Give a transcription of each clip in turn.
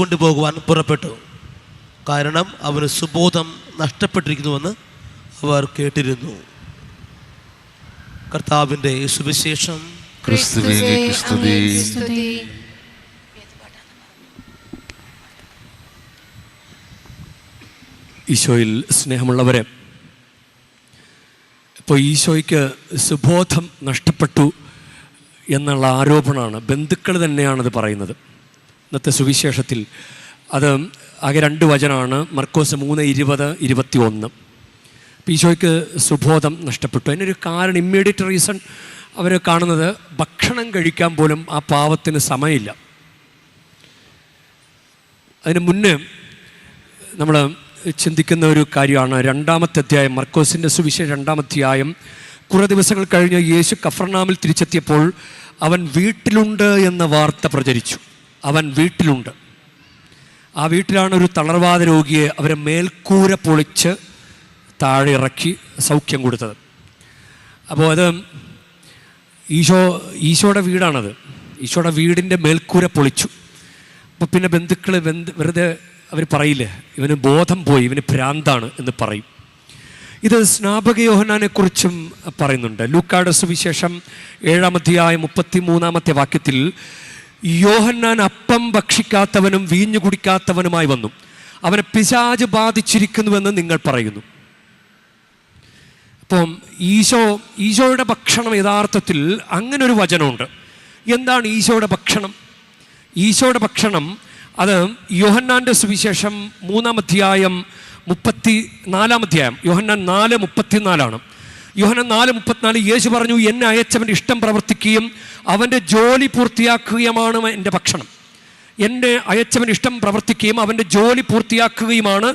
കൊണ്ടുപോകുവാൻ പുറപ്പെട്ടു. കാരണം അവന് സുബോധം നഷ്ടപ്പെട്ടിരിക്കുന്നുവെന്ന് അവർ കേട്ടിരുന്നു. കർത്താവിൻ്റെ സുവിശേഷം. ഈശോയിൽ സ്നേഹമുള്ളവരെ, ഇപ്പോൾ ഈശോയ്ക്ക് സുബോധം നഷ്ടപ്പെട്ടു എന്നുള്ള ആരോപണമാണ്. ബന്ധുക്കൾ തന്നെയാണത് പറയുന്നത്. ഇന്നത്തെ സുവിശേഷത്തിൽ അത് ആകെ 2 വചനമാണ്. മർക്കോസ് 3:20-21. ഈശോയ്ക്ക് സുബോധം നഷ്ടപ്പെട്ടു. അതിനൊരു കാരണം, ഇമ്മീഡിയറ്റ് റീസൺ അവർ കാണുന്നത് ഭക്ഷണം കഴിക്കാൻ പോലും ആ പാവത്തിന് സമയമില്ല. അതിന് മുന്നേ നമ്മൾ ചിന്തിക്കുന്ന ഒരു കാര്യമാണ് 2-ാമത്തെ അധ്യായം, മർക്കോസിൻ്റെ സുവിശേഷം 2-ാം അധ്യായം. കുറേ ദിവസങ്ങൾ കഴിഞ്ഞ് യേശു കഫർനാമിൽ തിരിച്ചെത്തിയപ്പോൾ അവൻ വീട്ടിലുണ്ട് എന്ന വാർത്ത പ്രചരിച്ചു. അവൻ വീട്ടിലുണ്ട്. ആ വീട്ടിലാണ് ഒരു തളർവാദ രോഗിയെ അവരെ മേൽക്കൂര പൊളിച്ച് താഴെ ഇറക്കി സൗഖ്യം കൊടുത്തത്. അപ്പോൾ അത് ഈശോയുടെ വീടാണത്. ഈശോയുടെ വീടിൻ്റെ മേൽക്കൂര പൊളിച്ചു. അപ്പോൾ പിന്നെ ബന്ധുക്കൾ വെറുതെ അവർ പറയില്ലേ, ഇവന് ബോധം പോയി, ഇവന് ഭ്രാന്താണ് എന്ന് പറയും. ഇത് സ്നാപക യോഹന്നാനെക്കുറിച്ചും പറയുന്നുണ്ട്. ലൂക്കായുടെ സുവിശേഷം 7-ാം അധ്യായം 33-ാമത്തെ വാക്യത്തിൽ, യോഹന്നാൻ അപ്പം ഭക്ഷിക്കാത്തവനും വീഞ്ഞു കുടിക്കാത്തവനുമായി വന്നു, അവനെ പിശാച് ബാധിച്ചിരിക്കുന്നുവെന്ന് നിങ്ങൾ പറയുന്നു. അപ്പം ഈശോയുടെ ഭക്ഷണം യഥാർത്ഥത്തിൽ അങ്ങനെ ഒരു വചനമുണ്ട്. എന്താണ് ഈശോയുടെ ഭക്ഷണം? ഈശോയുടെ ഭക്ഷണം അത് യോഹന്നാൻ്റെ സുവിശേഷം 3-ാം അധ്യായം 34-ാം അധ്യായം, യോഹന്നാൻ 4:34. യോഹന്നാൻ 4:34 യേശു പറഞ്ഞു, എന്നെ അയച്ചവൻ്റെ ഇഷ്ടം പ്രവർത്തിക്കുകയും അവൻ്റെ ജോലി പൂർത്തിയാക്കുകയുമാണ് എൻ്റെ ഭക്ഷണം. എന്നെ അയച്ചവൻ്റെ ഇഷ്ടം പ്രവർത്തിക്കുകയും അവൻ്റെ ജോലി പൂർത്തിയാക്കുകയുമാണ്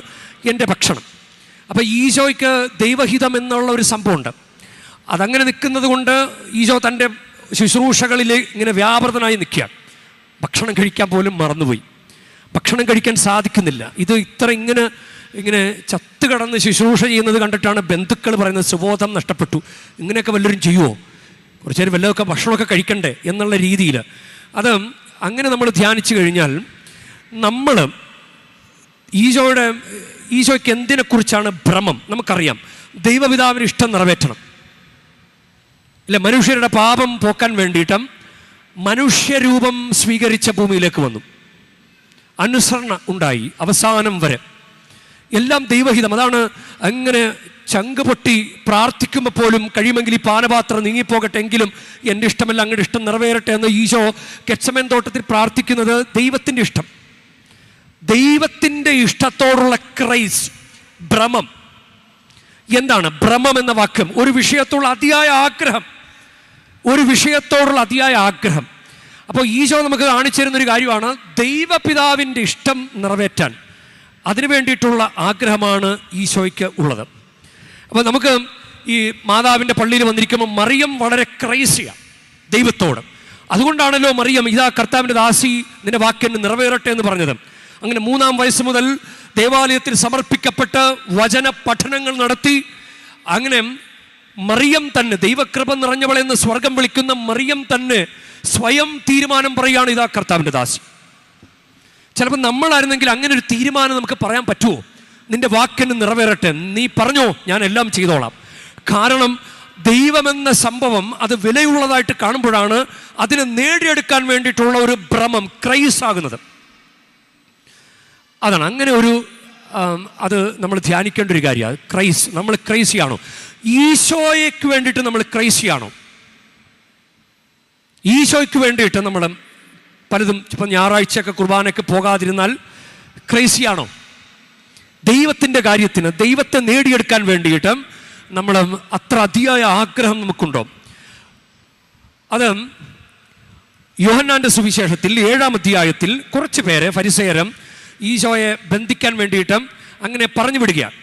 എൻ്റെ ഭക്ഷണം. അപ്പോൾ ഈശോയ്ക്ക് ദൈവഹിതം എന്നുള്ള ഒരു സംഭവമുണ്ട്. അതങ്ങനെ നിൽക്കുന്നത് കൊണ്ട് ഈശോ തൻ്റെ ശുശ്രൂഷകളിൽ ഇങ്ങനെ വ്യാപൃതനായി നിൽക്കുകയാണ്. ഭക്ഷണം കഴിക്കാൻ പോലും മറന്നുപോയി. ഭക്ഷണം കഴിക്കാൻ സാധിക്കുന്നില്ല. ഇത് ഇങ്ങനെ ചത്തുകിടന്ന് ശുശ്രൂഷ ചെയ്യുന്നത് കണ്ടിട്ടാണ് ബന്ധുക്കൾ പറയുന്നത് സുബോധം നഷ്ടപ്പെട്ടു. ഇങ്ങനെയൊക്കെ വല്ലവരും ചെയ്യുമോ? കുറച്ച് നേരം വല്ലതൊക്കെ ഭക്ഷണമൊക്കെ കഴിക്കണ്ടേ എന്നുള്ള രീതിയിൽ. അത് അങ്ങനെ നമ്മൾ ധ്യാനിച്ചു കഴിഞ്ഞാൽ നമ്മൾ ഈശോയ്ക്ക് എന്തിനെക്കുറിച്ചാണ് ഭ്രമം? നമുക്കറിയാം, ദൈവപിതാവിന് ഇഷ്ടം നിറവേറ്റണം. ഇല്ല, മനുഷ്യരുടെ പാപം പോക്കാൻ വേണ്ടിയിട്ടും മനുഷ്യരൂപം സ്വീകരിച്ച ഭൂമിയിലേക്ക് വന്നു. അനുസരണ ഉണ്ടായി അവസാനം വരെ. എല്ലാം ദൈവഹിതം. അതാണ് അങ്ങനെ ചങ്ക് പൊട്ടി പ്രാർത്ഥിക്കുമ്പോൾ പോലും കഴിയുമെങ്കിൽ ഈ പാനപാത്രം നീങ്ങിപ്പോകട്ടെ, എങ്കിലും എൻ്റെ ഇഷ്ടമല്ല അങ്ങയുടെ ഇഷ്ടം നിറവേറട്ടെ എന്ന് ഈശോ ഗെത്സമേൻ തോട്ടത്തിൽ പ്രാർത്ഥിക്കുന്നത് ദൈവത്തിൻ്റെ ഇഷ്ടം. ദൈവത്തിൻ്റെ ഇഷ്ടത്തോടുള്ള ക്രൈസ്, ഭ്രമം. എന്താണ് ഭ്രമം എന്ന വാക്യം? ഒരു വിഷയത്തോടുള്ള അതിയായ ആഗ്രഹം, ഒരു വിഷയത്തോടുള്ള അതിയായ ആഗ്രഹം. അപ്പോൾ ഈശോ നമുക്ക് കാണിച്ചു തരുന്നൊരു കാര്യമാണ്, ദൈവപിതാവിൻ്റെ ഇഷ്ടം നിറവേറ്റാൻ അതിനു വേണ്ടിയിട്ടുള്ള ആഗ്രഹമാണ് ഈശോയ്ക്ക് ഉള്ളത്. അപ്പോൾ നമുക്ക് ഈ മാതാവിൻ്റെ പള്ളിയിൽ വന്നിരിക്കുമ്പോൾ മറിയം വളരെ ക്രൈസിയാണ് ദൈവത്തോട്. അതുകൊണ്ടാണല്ലോ മറിയം, ഇതാ കർത്താവിൻ്റെ ദാസി, നിന്റെ വാക്യം നിറവേറട്ടെ എന്ന് പറഞ്ഞത്. അങ്ങനെ 3-ാം വയസ്സ് മുതൽ ദേവാലയത്തിൽ സമർപ്പിക്കപ്പെട്ട് വചന പഠനങ്ങൾ നടത്തി. അങ്ങനെ മറിയം തന്നെ, ദൈവകൃപ നിറഞ്ഞവളെന്ന് സ്വർഗം വിളിക്കുന്ന മറിയം തന്നെ സ്വയം തീരുമാനം പറയുകയാണ്, ഇതാ കർത്താവിൻ്റെ ദാസി. ചിലപ്പോൾ നമ്മളായിരുന്നെങ്കിൽ അങ്ങനെ ഒരു തീരുമാനം നമുക്ക് പറയാൻ പറ്റുമോ? നിന്റെ വാക്കിന് നിറവേറട്ടെ, നീ പറഞ്ഞോ, ഞാൻ എല്ലാം ചെയ്തോളാം. കാരണം ദൈവമെന്ന സംഭവം അത് വിലയുള്ളതായിട്ട് കാണുമ്പോഴാണ് അതിനെ നേടിയെടുക്കാൻ വേണ്ടിയിട്ടുള്ള ഒരു ഭ്രമം, ക്രൈസ് ആകുന്നത്. അതാണ് അങ്ങനെ ഒരു അത് നമ്മൾ ധ്യാനിക്കേണ്ട ഒരു കാര്യമാണ്. ക്രൈസ്, നമ്മൾ ക്രൈസിയാണോ? ഈശോയ്ക്ക് വേണ്ടിയിട്ട് നമ്മൾ ക്രൈസിയാണോ? ഈശോയ്ക്ക് വേണ്ടിയിട്ട് നമ്മൾ പലതും, ഇപ്പം ഞായറാഴ്ചയൊക്കെ കുർബാനയ്ക്ക് പോകാതിരുന്നാൽ ക്രൈസിയാണോ? ദൈവത്തിൻ്റെ കാര്യത്തിന്, ദൈവത്തെ നേടിയെടുക്കാൻ വേണ്ടിയിട്ട് നമ്മൾ അത്ര അതിയായ ആഗ്രഹം നമുക്കുണ്ടോ? അത് യോഹന്നാൻ്റെ സുവിശേഷത്തിൽ 7-ാം അധ്യായത്തിൽ കുറച്ച് പേരെ, ഫരിസേയരും ഈശോയെ ബന്ധിക്കാൻ വേണ്ടിയിട്ട് അങ്ങനെ പറഞ്ഞു വിടുകയാണ്.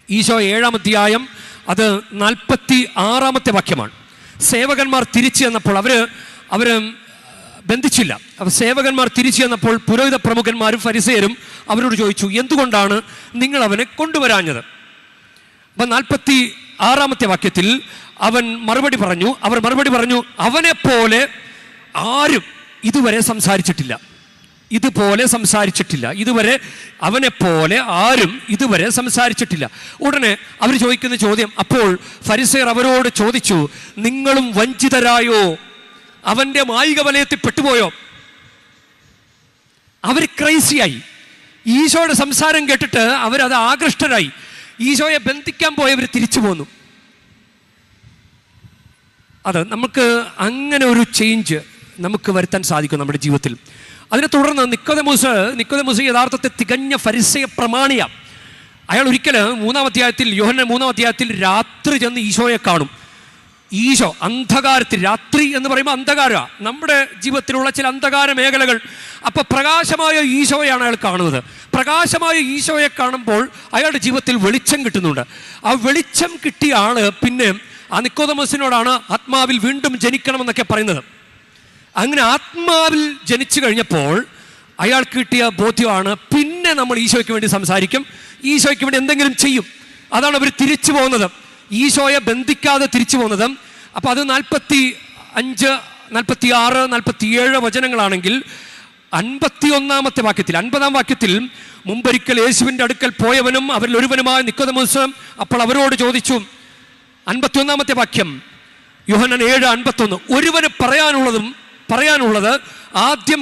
ഈശോ 7-ാം അധ്യായം അത് 46-ാമത്തെ വാക്യമാണ്. സേവകന്മാർ തിരിച്ചു ചെന്നപ്പോൾ അവർ ബന്ധിച്ചില്ല. അപ്പോൾ സേവകന്മാർ തിരിച്ചു ചെന്നപ്പോൾ പുരോഹിത പ്രമുഖന്മാരും ഫരിസേയരും അവരോട് ചോദിച്ചു, എന്തുകൊണ്ടാണ് നിങ്ങൾ അവനെ കൊണ്ടുവരാഞ്ഞത്? അപ്പം 46-ാമത്തെ വാക്യത്തിൽ അവർ മറുപടി പറഞ്ഞു, അവനെ പോലെ ആരും ഇതുവരെ സംസാരിച്ചിട്ടില്ല. ഇതുപോലെ സംസാരിച്ചിട്ടില്ല. ഇതുവരെ അവനെപ്പോലെ ആരും ഇതുവരെ സംസാരിച്ചിട്ടില്ല. ഉടനെ അവർ ചോദിക്കുന്ന ചോദ്യം, അപ്പോൾ ഫരിസേയർ അവരോട് ചോദിച്ചു, നിങ്ങളും വഞ്ചിതരായോ? അവൻ്റെ മായിക വലയത്തിൽ പെട്ടുപോയോ? അവർ ക്രൈസിയായി. ഈശോയുടെ സംസാരം കേട്ടിട്ട് അവരത് ആകൃഷ്ടരായി. ഈശോയെ ബന്ധിക്കാൻ പോയവർ തിരിച്ചു പോന്നു. അത് നമുക്ക് അങ്ങനെ ഒരു ചേഞ്ച് നമുക്ക് വരുത്താൻ സാധിക്കും നമ്മുടെ ജീവിതത്തിൽ. അതിനെ തുടർന്ന് നിക്കോദെമോസ് യഥാർത്ഥത്തിൽ തികഞ്ഞ ഫരിസേയ പ്രമാണിയാണ്. അയാൾ ഒരിക്കൽ യോഹന്നാൻ 3-ാം അധ്യായത്തിൽ രാത്രി ചെന്ന് ഈശോയെ കാണും. ഈശോ അന്ധകാരത്തിൽ, രാത്രി എന്ന് പറയുമ്പോൾ അന്ധകാരമാണ് നമ്മുടെ ജീവിതത്തിലുള്ള ചില അന്ധകാര മേഖലകൾ. അപ്പോൾ പ്രകാശമായ ഈശോയാണ് അയാൾ കാണുന്നത്. പ്രകാശമായ ഈശോയെ കാണുമ്പോൾ അയാളുടെ ജീവിതത്തിൽ വെളിച്ചം കിട്ടുന്നുണ്ട്. ആ വെളിച്ചം കിട്ടിയ ആള് പിന്നെ ആ നിക്കോദെമോസിനോടാണ് ആത്മാവിൽ വീണ്ടും ജനിക്കണമെന്നൊക്കെ പറയുന്നത്. അങ്ങനെ ആത്മാവിൽ ജനിച്ചു കഴിഞ്ഞപ്പോൾ അയാൾക്ക് കിട്ടിയ ബോധ്യമാണ്, പിന്നെ നമ്മൾ ഈശോയ്ക്ക് വേണ്ടി സംസാരിക്കും, ഈശോയ്ക്ക് വേണ്ടി എന്തെങ്കിലും ചെയ്യും. അതാണ് അവർ തിരിച്ചു പോകുന്നത്, ഈശോയെ ബന്ധിക്കാതെ തിരിച്ചു പോകുന്നത്. അപ്പോൾ അത് 45, 46, 47 വചനങ്ങളാണെങ്കിൽ 51-ാമത്തെ വാക്യത്തിൽ, 50-ാം വാക്യത്തിൽ, മുമ്പൊരിക്കൽ യേശുവിൻ്റെ അടുക്കൽ പോയവനും അവരിൽ ഒരുവനുമായ നിക്കോദെമോസ് അപ്പോൾ അവരോട് ചോദിച്ചു. 51-ാമത്തെ വാക്യം, യോഹന്നാൻ 7:51, ഒരുവന് പറയാനുള്ളത് ആദ്യം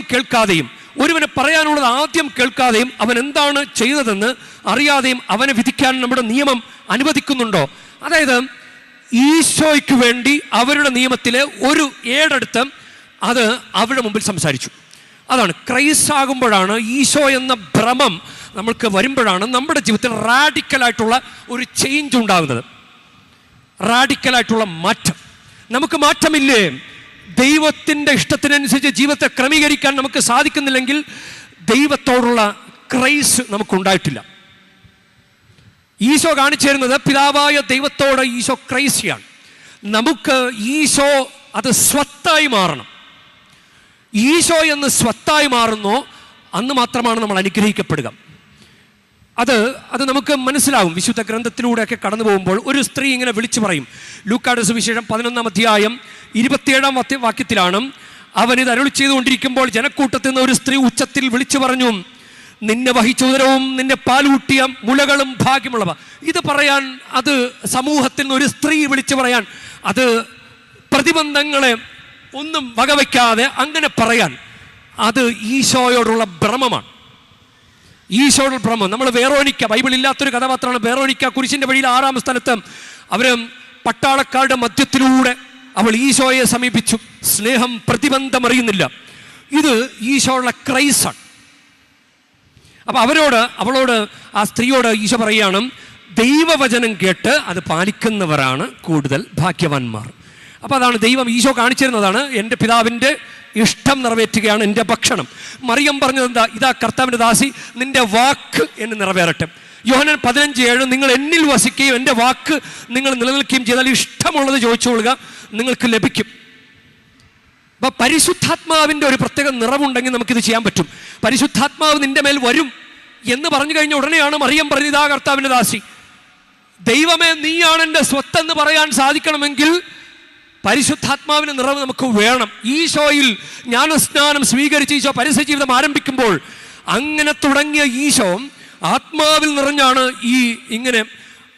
കേൾക്കാതെയും അവൻ എന്താണ് ചെയ്തതെന്ന് അറിയാതെയും അവനെ വിധിക്കാൻ നമ്മുടെ നിയമം അനുവദിക്കുന്നുണ്ടോ? അതായത് ഈശോയ്ക്ക് വേണ്ടി അവരുടെ നിയമത്തിലെ ഒരു ഏടെടുത്ത് അത് അവരുടെ മുമ്പിൽ സംസാരിച്ചു. അതാണ് ക്രൈസ്റ്റ് ആകുമ്പോഴാണ്, ഈശോ എന്ന ഭ്രമം നമ്മൾക്ക് വരുമ്പോഴാണ് നമ്മുടെ ജീവിതത്തിൽ റാഡിക്കലായിട്ടുള്ള ഒരു ചേഞ്ച് ഉണ്ടാകുന്നത്, റാഡിക്കലായിട്ടുള്ള മാറ്റം. നമുക്ക് മാറ്റമില്ലേ? ദൈവത്തിൻ്റെ ഇഷ്ടത്തിനനുസരിച്ച് ജീവിതത്തെ ക്രമീകരിക്കാൻ നമുക്ക് സാധിക്കുന്നില്ലെങ്കിൽ ദൈവത്തോടുള്ള ക്രൈസ് നമുക്കുണ്ടായിട്ടില്ല. ഈശോ കാണിച്ചു തരുന്നത് പിതാവായ ദൈവത്തോട് ഈശോ ക്രൈസിയാണ്. നമുക്ക് ഈശോ അത് സ്വത്തായി മാറണം. ഈശോ എന്ന് സ്വത്തായി മാറുന്നോ അന്ന് മാത്രമാണ് നമ്മൾ അനുഗ്രഹിക്കപ്പെടുക. അത് നമുക്ക് മനസ്സിലാവും. വിശുദ്ധ ഗ്രന്ഥത്തിലൂടെയൊക്കെ കടന്നു പോകുമ്പോൾ ഒരു സ്ത്രീ ഇങ്ങനെ വിളിച്ചു പറയും. ലൂക്കായുടെ സുവിശേഷം 11-ാം അധ്യായം 27-ാം വാക്യത്തിലാണ്, അവനിത് അരുളി ചെയ്തുകൊണ്ടിരിക്കുമ്പോൾ ജനക്കൂട്ടത്തിൽ നിന്ന് ഒരു സ്ത്രീ ഉച്ചത്തിൽ വിളിച്ചു പറഞ്ഞു, നിന്നെ വഹിച്ച ഉദരവും നിന്നെ പാലൂട്ടിയ മുലകളും ഭാഗ്യമുള്ളവ. ഇത് പറയാൻ, അത് സമൂഹത്തിൽ നിന്ന് ഒരു സ്ത്രീ വിളിച്ചു പറയാൻ, അത് പ്രതിബന്ധങ്ങളെ ഒന്നും വകവയ്ക്കാതെ അങ്ങനെ പറയാൻ, അത് ഈശോയോടുള്ള ഭ്രമമാണ്. ഈശോയുടെ ഭ്രമം. നമ്മൾ വെറോനിക്ക, ബൈബിൾ ഇല്ലാത്തൊരു കഥാപാത്രമാണ് വെറോനിക്ക. കുരിശിൻ്റെ വഴിയിൽ 6-ാം സ്ഥലത്ത് അവർ പട്ടാളക്കാരുടെ മധ്യത്തിലൂടെ അവൾ ഈശോയെ സമീപിച്ചു. സ്നേഹം പ്രതിബന്ധം അറിയുന്നില്ല. ഇത് ഈശോയുള്ള ക്രൈസാണ്. അപ്പം അവളോട് ആ സ്ത്രീയോട് ഈശോ പറയുകയാണ്, ദൈവവചനം കേട്ട് അത് പാലിക്കുന്നവരാണ് കൂടുതൽ ഭാഗ്യവാന്മാർ. അപ്പോൾ അതാണ് ദൈവം ഈശോ കാണിച്ചിരുന്നതാണ്, എൻ്റെ പിതാവിൻ്റെ ഇഷ്ടം നിറവേറ്റുകയാണ് എൻ്റെ ഭക്ഷണം. മറിയം പറഞ്ഞത് എന്താ? ഇതാ കർത്താവിൻ്റെ ദാസി, നിന്റെ വാക്ക് എന്നെ നിറവേറട്ടെ. യോഹന്നാൻ 15:7, നിങ്ങൾ എന്നിൽ വസിക്കുകയും എൻ്റെ വാക്ക് നിങ്ങൾ നിലനിൽക്കുകയും ചെയ്താൽ ഇഷ്ടമുള്ളത് ചോദിച്ചുകൊള്ളുക, നിങ്ങൾക്ക് ലഭിക്കും. അപ്പം പരിശുദ്ധാത്മാവിൻ്റെ ഒരു പ്രത്യേക നിറവുണ്ടെങ്കിൽ നമുക്കിത് ചെയ്യാൻ പറ്റും. പരിശുദ്ധാത്മാവ് നിന്റെ മേൽ വരും എന്ന് പറഞ്ഞു കഴിഞ്ഞ ഉടനെയാണ് മറിയം പറഞ്ഞത്, ഇതാ കർത്താവിൻ്റെ ദാസി. ദൈവമേ, നീയാണ് എൻ്റെ സ്വത്തെന്ന് പറയാൻ സാധിക്കണമെങ്കിൽ പരിശുദ്ധാത്മാവിൻ്റെ നിറവ് നമുക്ക് വേണം. ഈശോയിൽ ജ്ഞാനസ്നാനം സ്വീകരിച്ച് ഈശോ പരസ്യ ജീവിതം ആരംഭിക്കുമ്പോൾ അങ്ങനെ തുടങ്ങിയ ഈശോ ആത്മാവിൽ നിറഞ്ഞാണ് ഇങ്ങനെ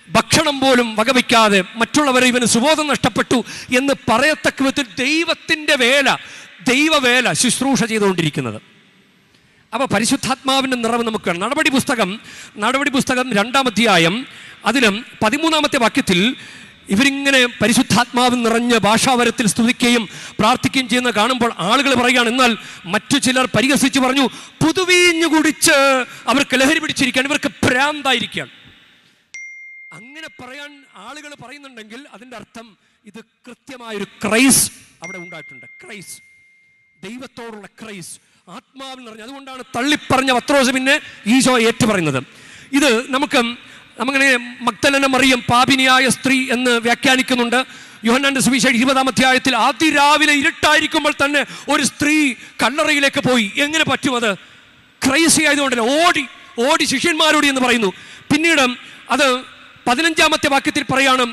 ഭക്ഷണം പോലും വകവയ്ക്കാതെ മറ്റുള്ളവരെ ഇവന് സുബോധം നഷ്ടപ്പെട്ടു എന്ന് പറയത്തക്ക വിധത്തിൽ ദൈവവേല ശുശ്രൂഷ ചെയ്തുകൊണ്ടിരിക്കുന്നത്. അപ്പോൾ പരിശുദ്ധാത്മാവിൻ്റെ നിറവ് നമുക്ക് വേണം. നടപടി പുസ്തകം 2-ാം അധ്യായം അതിലും 13-ാമത്തെ വാക്യത്തിൽ ഇവരിങ്ങനെ പരിശുദ്ധാത്മാവ് നിറഞ്ഞ ഭാഷാവരത്തിൽ സ്തുതിക്കുകയും പ്രാർത്ഥിക്കുകയും ചെയ്യുന്ന കാണുമ്പോൾ ആളുകൾ പറയുകയാണ്, എന്നാൽ മറ്റു ചിലർ പരിഹസിച്ച് പറഞ്ഞു, പുതുവീഞ്ഞു കുടിച്ച് അവർക്ക് ലഹരി പിടിച്ചിരിക്കുകയാണ്, ഇവർക്ക് ഭ്രാന്തായിരിക്കുകയാണ്. അങ്ങനെ പറയാൻ ആളുകൾ പറയുന്നുണ്ടെങ്കിൽ അതിൻ്റെ അർത്ഥം ഇത് കൃത്യമായൊരു ക്രൈസ് അവിടെ ഉണ്ടായിട്ടുണ്ട്. ക്രൈസ്, ദൈവത്തോടുള്ള ക്രൈസ്, ആത്മാവിൽ നിറഞ്ഞ. അതുകൊണ്ടാണ് തള്ളിപ്പറഞ്ഞ പത്രോസ് പിന്നെ ഈശോ ഏറ്റുപറയുന്നത്. ഇത് നമുക്കങ്ങനെ മഗ്ദലന മറിയം പാപിനിയായ സ്ത്രീ എന്ന് വ്യാഖ്യാനിക്കുന്നുണ്ട്. യോഹന്നാന്റെ സുവിശേഷം 20-ാം അധ്യായത്തിൽ അതിരാവിലെ ഇരുട്ടായിരിക്കുമ്പോൾ തന്നെ ഒരു സ്ത്രീ കല്ലറയിലേക്ക് പോയി. എങ്ങനെ പറ്റും? അത് ക്രൈസി ആയതുകൊണ്ടല്ലേ. ഓടി ശിഷ്യന്മാരോട് എന്ന് പറയുന്നു. പിന്നീട് അത് 15-ാമത്തെ വാക്യത്തിൽ പറയാണ്,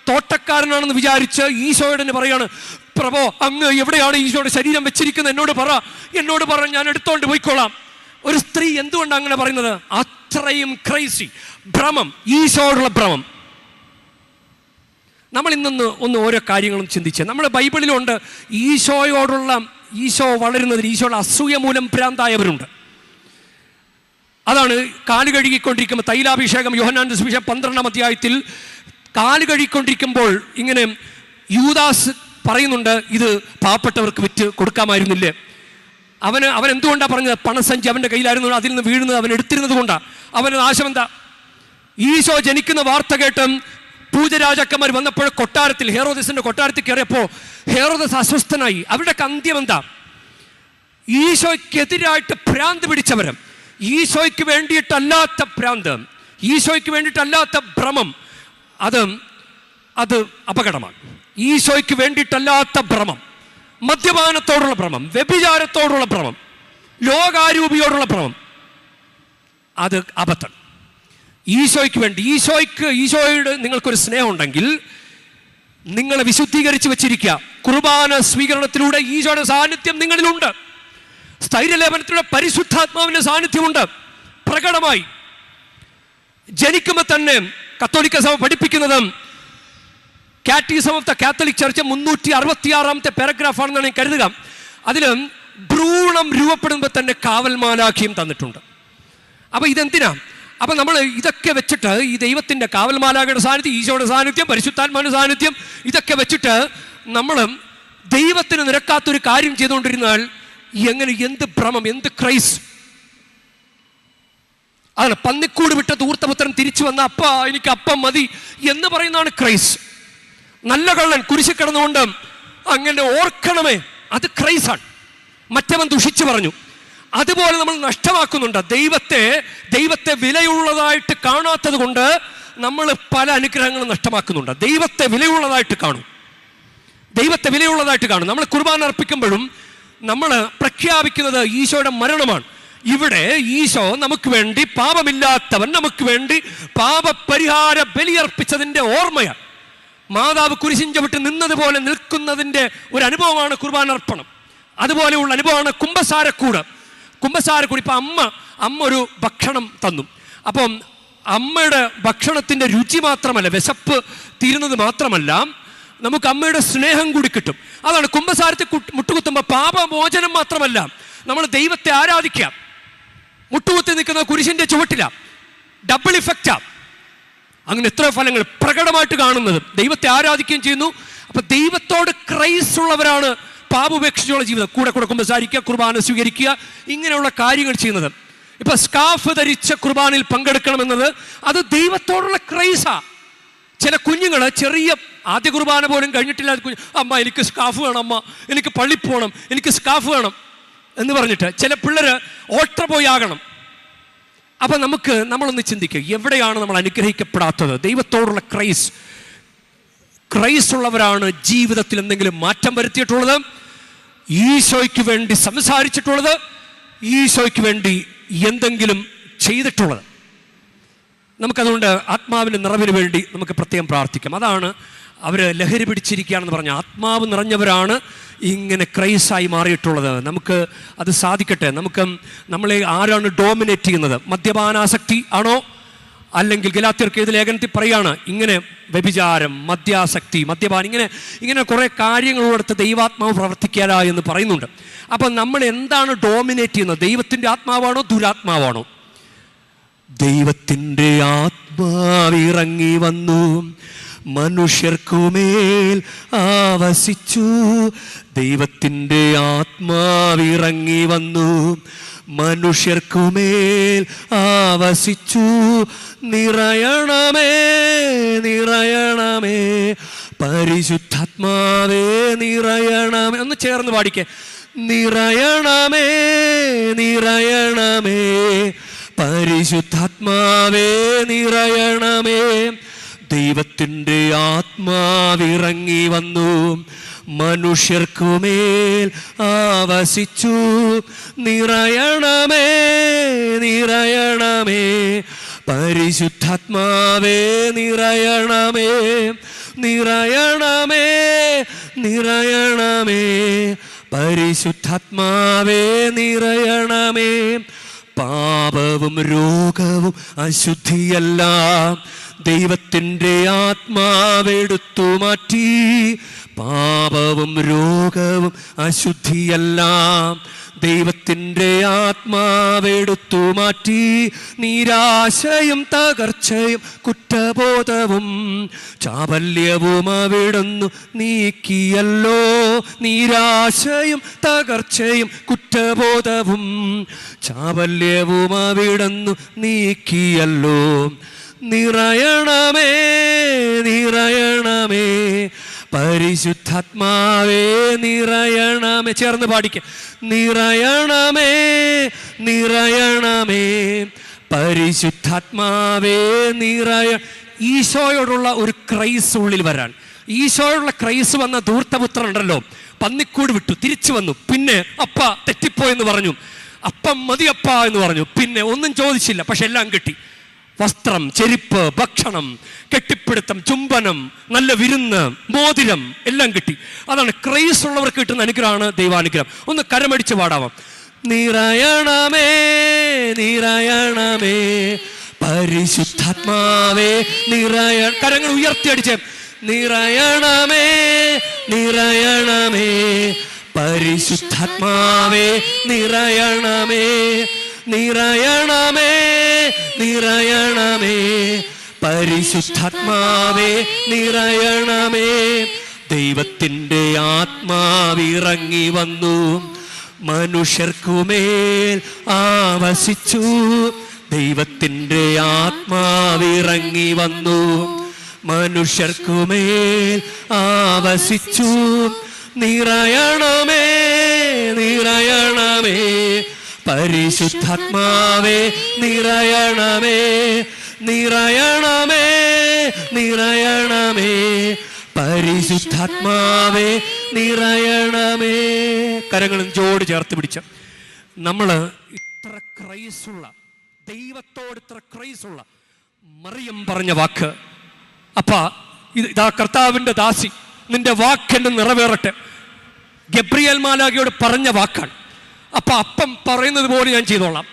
തോട്ടക്കാരനാണെന്ന് വിചാരിച്ച് ഈശോയോട് തന്നെ പറയാണ്, പ്രഭോ, അങ്ങ് എവിടെയാണ് ഈശോയുടെ ശരീരം വെച്ചിരിക്കുന്നത്? എന്നോട് പറ, ഞാൻ എടുത്തോണ്ട് പോയിക്കോളാം. ഒരു സ്ത്രീ എന്തുകൊണ്ടാണ് അങ്ങനെ പറയുന്നത്? അത്രയും ക്രൈസി, ഭ്രമം, ഈശോയോടുള്ള ഭ്രമം. നമ്മൾ ഒന്ന് ഓരോ കാര്യങ്ങളും ചിന്തിച്ച്, നമ്മുടെ ബൈബിളിലുണ്ട് ഈശോ വളരുന്നതിന് ഈശോയുടെ അസൂയ മൂലം ഭ്രാന്തായവരുണ്ട്. അതാണ് കാല് കഴുകിക്കൊണ്ടിരിക്കുമ്പോൾ തൈലാഭിഷേകം, യോഹന്നാന്റെ സുവിശേഷം 12-ാം അധ്യായത്തിൽ കാല് കഴുകിക്കൊണ്ടിരിക്കുമ്പോൾ ഇങ്ങനെ യൂദാസ് പറയുന്നുണ്ട്, ഇത് പാവപ്പെട്ടവർക്ക് വിറ്റ് കൊടുക്കാമായിരുന്നില്ലേ? അവൻ എന്തുകൊണ്ടാണ് പറഞ്ഞത്? പണസഞ്ചി അവൻ്റെ കയ്യിലായിരുന്നു, അതിൽ നിന്ന് വീഴുന്നത് അവൻ എടുത്തിരുന്നത് കൊണ്ടാണ്. അവന് നാശം എന്താ? ഈശോ ജനിക്കുന്ന വാർത്ത കേട്ട് പൂജരാജാക്കന്മാർ വന്നപ്പോൾ കൊട്ടാരത്തിൽ, ഹെറോദസിന്റെ കൊട്ടാരത്തിൽ കയറിയപ്പോൾ ഹെറോദസ് അസ്വസ്ഥനായി. അവരുടെ അന്ത്യം എന്താ? ഈശോയ്ക്കെതിരായിട്ട് ഭ്രാന്ത് പിടിച്ചവരും, ഈശോയ്ക്ക് വേണ്ടിയിട്ടല്ലാത്ത ഭ്രാന്ത്, ഈശോയ്ക്ക് വേണ്ടിയിട്ടല്ലാത്ത ഭ്രമം, അത് അപകടമാണ്. ഈശോയ്ക്ക് വേണ്ടിയിട്ടല്ലാത്ത ഭ്രമം, മദ്യപാനത്തോടുള്ള ഭ്രമം, വ്യഭിചാരത്തോടുള്ള ഭ്രമം, ലോകാരൂപിയോടുള്ള ഭ്രമം, അത് അബദ്ധം. ഈശോയ്ക്ക് വേണ്ടി, ഈശോയോട് നിങ്ങൾക്കൊരു സ്നേഹം ഉണ്ടെങ്കിൽ നിങ്ങളെ വിശുദ്ധീകരിച്ച് വെച്ചിരിക്കുക. കുർബാന സ്വീകരണത്തിലൂടെ ഈശോയുടെ സാന്നിധ്യം നിങ്ങളിലുണ്ട്. സ്ഥൈര്യലേപനത്തിലൂടെ പരിശുദ്ധാത്മാവിന്റെ സാന്നിധ്യമുണ്ട് പ്രകടമായി. ജനിക്കുമ്പോൾ തന്നെ കത്തോലിക്ക സഭ പഠിപ്പിക്കുന്നത്, catechism of the catholic church 366-ാമത്തെ പാരഗ്രാഫാണെന്നാണ് ഞാൻ കരുതുക. അതിൽ ഭ്രൂണം രൂപപ്പെടുമ്പോൾ തന്നെ കാവൽ മാലാഖിയും തന്നിട്ടുണ്ട്. അപ്പൊ ഇതെന്തിനാ? അപ്പൊ നമ്മൾ ഇതൊക്കെ വെച്ചിട്ട്, ഈ ദൈവത്തിന്റെ കാവൽ മാലാഖയുടെ സാന്നിധ്യം, ഈശോയുടെ സാന്നിധ്യം, പരിശുദ്ധാത്മാവിന്റെ സാന്നിധ്യം, ഇതൊക്കെ വെച്ചിട്ട് നമ്മൾ ദൈവത്തിന് നിരക്കാത്തൊരു കാര്യം ചെയ്തുകൊണ്ടിരുന്നാൽ എന്ത് ഭ്രമം, എന്ത് ക്രൈസ്! അതാണ് പന്നിക്കൂട് വിട്ട ധൂർത്തപുത്രൻ തിരിച്ചു വന്ന എനിക്ക് അപ്പം മതി എന്ന് പറയുന്നതാണ് ക്രൈസ്. നല്ല കള്ളൻ കുരിശിൽ കിടന്നുകൊണ്ട് അങ്ങനെ ഓർക്കണമേ, അത് ക്രൈസാണ്. മറ്റവൻ ദുഷിച്ചു പറഞ്ഞു. അതുപോലെ നമ്മൾ നഷ്ടമാക്കുന്നുണ്ട്. ദൈവത്തെ വിലയുള്ളതായിട്ട് കാണാത്തത് കൊണ്ട് നമ്മൾ പല അനുഗ്രഹങ്ങളും നഷ്ടമാക്കുന്നുണ്ട്. ദൈവത്തെ വിലയുള്ളതായിട്ട് കാണും. നമ്മൾ കുർബാന അർപ്പിക്കുമ്പോഴും നമ്മൾ പ്രഖ്യാപിക്കുന്നത് ഈശോയുടെ മരണമാണ്. ഇവിടെ ഈശോ നമുക്ക് വേണ്ടി, പാപമില്ലാത്തവൻ നമുക്ക് വേണ്ടി പാപപരിഹാര ബലിയർപ്പിച്ചതിൻ്റെ ഓർമ്മയാണ്. മാതാവ് കുരിശിൻ ചവിട്ടി നിന്നതുപോലെ നിൽക്കുന്നതിൻ്റെ ഒരു അനുഭവമാണ് കുർബാനർപ്പണം. അതുപോലെയുള്ള അനുഭവമാണ് കുമ്പസാരക്കൂട്. ഇപ്പം അമ്മ ഒരു ഭക്ഷണം തന്നു. അപ്പം അമ്മയുടെ ഭക്ഷണത്തിൻ്റെ രുചി മാത്രമല്ല, വിശപ്പ് തീരുന്നത് മാത്രമല്ല, നമുക്ക് അമ്മയുടെ സ്നേഹം കൂടി കിട്ടും. അതാണ് കുമ്പസാരത്തിൽ മുട്ടുകുത്തുമ്പോൾ പാപമോചനം മാത്രമല്ല, നമ്മൾ ദൈവത്തെ ആരാധിക്കാം. മുട്ടുകുത്തി നിൽക്കുന്ന കുരിശിൻ്റെ ചുവട്ടില, ഡബിൾ ഇഫക്റ്റാ. അങ്ങനെ എത്ര ഫലങ്ങൾ പ്രകടമായിട്ട് കാണുന്നത്. ദൈവത്തെ ആരാധിക്കുകയും ചെയ്യുന്നു. അപ്പൊ ദൈവത്തോട് ക്രൈസ് ഉള്ളവരാണ് പാപുപേക്ഷിച്ചുള്ള ജീവിതം. കൂടെ കുമ്പസാരിക്കുക, കുർബാന സ്വീകരിക്കുക, ഇങ്ങനെയുള്ള കാര്യങ്ങൾ ചെയ്യുന്നത്. ഇപ്പൊ സ്കാഫ് ധരിച്ച കുർബാനയിൽ പങ്കെടുക്കണമെന്നത് അത് ദൈവത്തോടുള്ള ക്രൈസാ. ചില കുഞ്ഞുങ്ങൾ ചെറിയ ആദ്യ കുർബാന പോലും കഴിഞ്ഞിട്ടില്ല, അമ്മ എനിക്ക് സ്കാഫ് വേണം, അമ്മ എനിക്ക് പള്ളി പോകണം, എനിക്ക് സ്കാഫ് വേണം എന്ന് പറഞ്ഞിട്ട് ചില പിള്ളേര് ഓട്ട പോയി ആകണം. അപ്പൊ നമ്മളൊന്ന് ചിന്തിക്കുക, എവിടെയാണ് നമ്മൾ അനുഗ്രഹിക്കപ്പെടാത്തത്? ദൈവത്തോടുള്ള ക്രൈസ് ഉള്ളവരാണ് ജീവിതത്തിൽ എന്തെങ്കിലും മാറ്റം വരുത്തിയിട്ടുള്ളത്, ഈശോയ്ക്ക് വേണ്ടി സംസാരിച്ചിട്ടുള്ളത്, ഈശോയ്ക്ക് വേണ്ടി എന്തെങ്കിലും ചെയ്തിട്ടുള്ളത്. നമുക്കതുകൊണ്ട് ആത്മാവിൻ്റെ നിറവിന് വേണ്ടി നമുക്ക് പ്രത്യേകം പ്രാർത്ഥിക്കാം. അതാണ് അവർ ലഹരി പിടിച്ചിരിക്കുകയാണെന്ന് പറഞ്ഞാൽ ആത്മാവ് നിറഞ്ഞവരാണ് ഇങ്ങനെ ക്രൈസായി മാറിയിട്ടുള്ളത്. നമുക്ക് അത് സാധിക്കട്ടെ. നമ്മളെ ആരാണ് ഡോമിനേറ്റ് ചെയ്യുന്നത്? മദ്യപാനാസക്തി ആണോ? അല്ലെങ്കിൽ ഗലാത്യർക്ക് ഏത് ലേഖനത്തിൽ പറയാണ്, ഇങ്ങനെ വ്യഭിചാരം, മദ്യാസക്തി, മദ്യപാനം, ഇങ്ങനെ കുറേ കാര്യങ്ങളോടത്ത് ദൈവാത്മാവ് പ്രവർത്തിക്കാല എന്ന് പറയുന്നുണ്ട്. അപ്പം നമ്മൾ എന്താണ് ഡോമിനേറ്റ് ചെയ്യുന്നത്? ദൈവത്തിൻ്റെ ആത്മാവാണോ ദുരാത്മാവാണോ? ദൈവത്തിൻ്റെ ആത്മാവിറങ്ങി വന്നു, മനുഷ്യർക്കുമേൽ ആവസിച്ചു. ദൈവത്തിൻ്റെ ആത്മാവിറങ്ങി വന്നു, മനുഷ്യർക്കുമേൽ ആവസിച്ചു. നിറയണമേ നിറയണമേ പരിശുദ്ധാത്മാവേ നിറയണമേ. ഒന്ന് ചേർന്ന് പാടിക്കേ. നിറയണമേ നിറയണമേ പരിശുദ്ധാത്മാവേ നിറയണമേ. ദൈവത്തിൻ്റെ ആത്മാവിറങ്ങി വന്നു, മനുഷ്യർക്കുമേൽ ആവസിച്ചു. നിറയണമേ നിറയണമേ പരിശുദ്ധാത്മാവേ നിറയണമേ. നിറയണമേ നിറയണമേ പരിശുദ്ധാത്മാവേ നിറയണമേ. പാപവും രോഗവും അശുദ്ധിയെല്ലാം ദൈവത്തിൻ്റെ ആത്മാവെടുത്തു മാറ്റി. പാപവും രോഗവും അശുദ്ധിയെല്ലാം ദൈവത്തിൻ്റെ ആത്മാവെടുത്തു മാറ്റി. നിരാശയും തകർച്ചയും കുറ്റബോധവും ചാബല്യവും അവിടുന്നു നീക്കിയല്ലോ. നിരാശയും തകർച്ചയും കുറ്റബോധവും ചാബല്യവും അവിടുന്നു നീക്കിയല്ലോ. നിറയണമേ നിറയണമേ പരിശുദ്ധാത്മാവേ നിറയണമേ. ചേർന്ന് പാടിക്ക. നിറയണമേ നിറയണമേ പരിശുദ്ധാത്മാവേ നിറയ. ഈശോയോടുള്ള ഒരു ക്രൈസ് ഉള്ളിൽ വരാൻ. ഈശോയോടുള്ള ക്രൈസ് വന്ന ധൂർത്തപുത്രൻ ഉണ്ടല്ലോ, പന്നിക്കൂട് വിട്ടു, തിരിച്ചു വന്നു. പിന്നെ അപ്പ തെറ്റിപ്പോയെന്ന് പറഞ്ഞു, അപ്പം മതിയപ്പ എന്ന് പറഞ്ഞു. പിന്നെ ഒന്നും ചോദിച്ചില്ല, പക്ഷെ എല്ലാം കിട്ടി. വസ്ത്രം, ചെരുപ്പ്, ഭക്ഷണം, കെട്ടിപ്പിടുത്തം, ചുംബനം, നല്ല വിരുന്ന്, മോതിരം എല്ലാം കിട്ടി. അതാണ് ക്രൈസ് ഉള്ളവർക്ക് കിട്ടുന്ന അനുഗ്രഹമാണ് ദൈവാനുഗ്രഹം. ഒന്ന് കരമടിച്ച് പാടാവാം. നിറയണമേ നിറയണമേ പരിശുദ്ധാത്മാവേ നിറയ. കരങ്ങൾ ഉയർത്തിയടിച്ച്. നിറയണമേ നിറയണമേ പരിശുദ്ധാത്മാവേ നിറയണമേ നിറയണമേ നിറയണമേ പരിശുദ്ധാത്മാവേ നിറയണമേ. ദൈവത്തിൻ്റെ ആത്മാവിറങ്ങി വന്നു, മനുഷ്യർക്കുമേൽ ആവസിച്ചു. ദൈവത്തിൻ്റെ ആത്മാവിറങ്ങി വന്നു, മനുഷ്യർക്കുമേൽ ആവസിച്ചു. നിറയണമേ നിറയണമേ പരിശുദ്ധാത്മാവേ നിറയണമേ നിറയണമേ നിറയണമേ പരിശുദ്ധാത്മാവേ നിറയണമേ. കരങ്ങളും ജോട് ചേർത്ത് പിടിച്ച. നമ്മൾ ഇത്ര ക്രൈസുള്ള, ദൈവത്തോട് ഇത്ര ക്രൈസുള്ള മറിയം പറഞ്ഞ വാക്ക്, അപ്പ ഇതാ കർത്താവിൻ്റെ ദാസി, നിന്റെ വാക്കെന്ന് നിറവേറട്ടെ, ഗബ്രിയേൽ മാലാഖയോട് പറഞ്ഞ വാക്കാണ്. അപ്പൊ അപ്പം പറയുന്നത് പോലെ ഞാൻ ചെയ്തോളാം.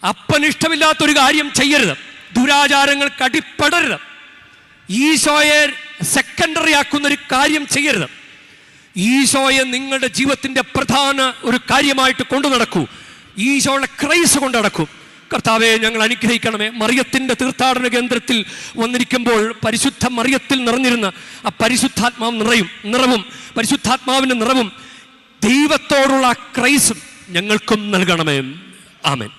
അപ്പന് ഇഷ്ടമില്ലാത്തൊരു കാര്യം ചെയ്യരുത്, ദുരാചാരങ്ങൾക്ക് അടിപ്പെടരുത്, ഈശോയെ സെക്കൻഡറി ആക്കുന്നൊരു കാര്യം ചെയ്യരുത്. ഈശോയെ നിങ്ങളുടെ ജീവിതത്തിൻ്റെ പ്രധാന ഒരു കാര്യമായിട്ട് കൊണ്ടു നടക്കൂ. ഈശോയുടെ ക്രൈസ് കൊണ്ട് നടക്കൂ. കർത്താവെ, ഞങ്ങൾ അനുഗ്രഹിക്കണമേ. മറിയത്തിൻ്റെ തീർത്ഥാടന കേന്ദ്രത്തിൽ വന്നിരിക്കുമ്പോൾ പരിശുദ്ധ മറിയത്തിൽ നിറഞ്ഞിരുന്ന ആ പരിശുദ്ധാത്മാവ് നിറവും പരിശുദ്ധാത്മാവിൻ്റെ നിറവും ദൈവത്തോടുള്ള ക്രൈസും ഞങ്ങൾക്കും നൽകണമേ. ആമേൻ.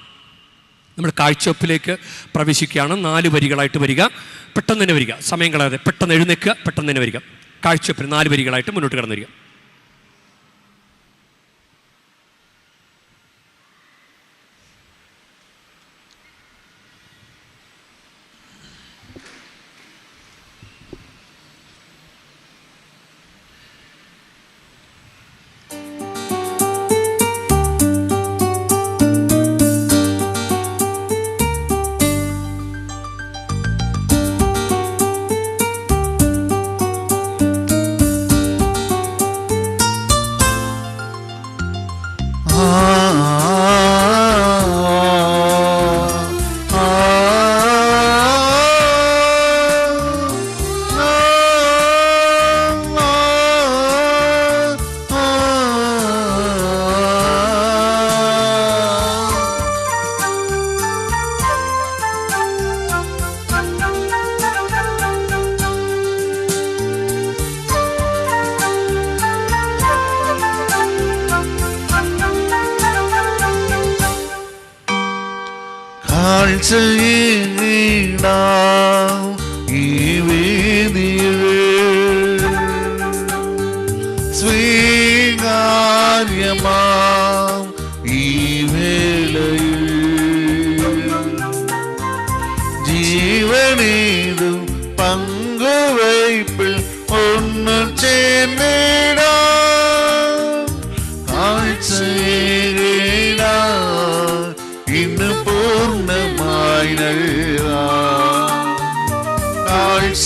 നമ്മുടെ കാഴ്ചവെപ്പിലേക്ക് പ്രവേശിക്കുകയാണ്. 4 വരികളായിട്ട് വരിക, പെട്ടെന്ന് തന്നെ വരിക, സമയം കളയാതെ പെട്ടെന്ന് എഴുന്നേൽക്കുക, പെട്ടെന്ന് തന്നെ വരിക. കാഴ്ചവെപ്പിൽ 4 വരികളായിട്ട് മുന്നോട്ട് കടന്നു വരിക. സ്വീകാര്യമാം ഈ വേളയിൽ ജീവനേതും പങ്കുവയ്പിൽ ഒന്നു ചേർന്നിടാം. കാഴ്ചയേകിടാം ഇന്ന് പൂർണ്ണമായി നൽകാം. കാഴ്ച